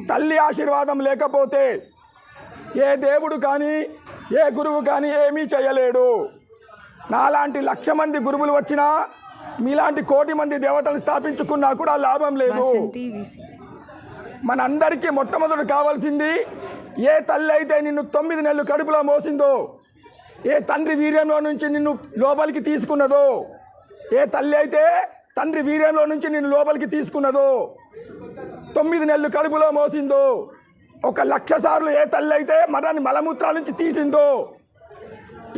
తల్లి ఆశీర్వాదం లేకపోతే ఏ దేవుడు కానీ ఏ గురువు కానీ ఏమీ చేయలేడు. నాలాంటి 1,00,000 మంది గురువులు వచ్చినా మీలాంటి 1,00,00,000 మంది దేవతలు స్థాపించుకున్నా కూడా లాభం లేదు. మనందరికీ మొట్టమొదటి కావాల్సింది, ఏ తల్లి అయితే నిన్ను 9 నెలలు కడుపులో మోసిందో, ఏ తండ్రి వీర్యంలో నుంచి నిన్ను లోపలికి తీసుకున్నదో, ఏ తల్లి అయితే తండ్రి వీర్యంలో నుంచి నిన్ను లోపలికి తీసుకున్నదో, 9 నెలలు కడుపులో మోసిందో, 1,00,000 సార్లు ఏ తల్లి అయితే మలమూత్రాల నుంచి తీసిందో,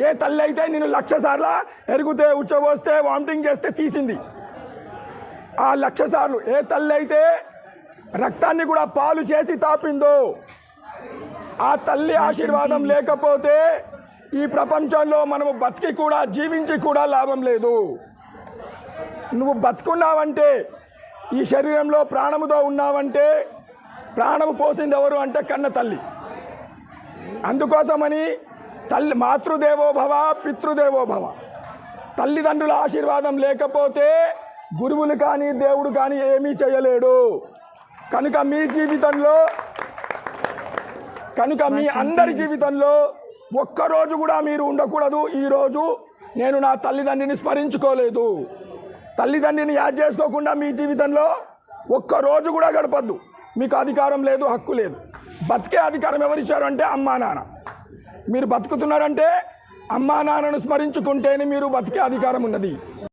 ఏ తల్లి అయితే నేను 1,00,000 సార్లు ఎరుగుతే ఉచ్చబోస్తే వామిటింగ్ చేస్తే తీసింది, ఆ 1,00,000 సార్లు ఏ తల్లి అయితే రక్తాన్ని కూడా పాలు చేసి తాపిందో, ఆ తల్లి ఆశీర్వాదం లేకపోతే ఈ ప్రపంచంలో మనము బతికి కూడా జీవించి కూడా లాభం లేదు. నువ్వు బతుకున్నావంటే, ఈ శరీరంలో ప్రాణముతో ఉన్నావంటే, ప్రాణము పోసింది ఎవరు అంటే కన్న తల్లి. అందుకోసమని తల్లి మాతృదేవో భవ పితృదేవో భవ, తల్లిదండ్రుల ఆశీర్వాదం లేకపోతే గురువులు కానీ దేవుడు కానీ ఏమీ చేయలేడు. కనుక మీ అందరి జీవితంలో ఒక్కరోజు కూడా మీరు ఉండకూడదు, ఈరోజు నేను నా తల్లిదండ్రిని స్మరించుకోలేదు, తల్లిదండ్రిని యాద్ చేసుకోకుండా మీ జీవితంలో ఒక్కరోజు కూడా గడపద్దు. మీకు అధికారం లేదు, హక్కు లేదు. బతికే అధికారం ఎవరిచ్చారు అంటే అమ్మా నాన్న. మీరు బతుకుతున్నారంటే అమ్మా నాన్నను స్మరించుకుంటేనే మీరు బతికే అధికారం ఉన్నది.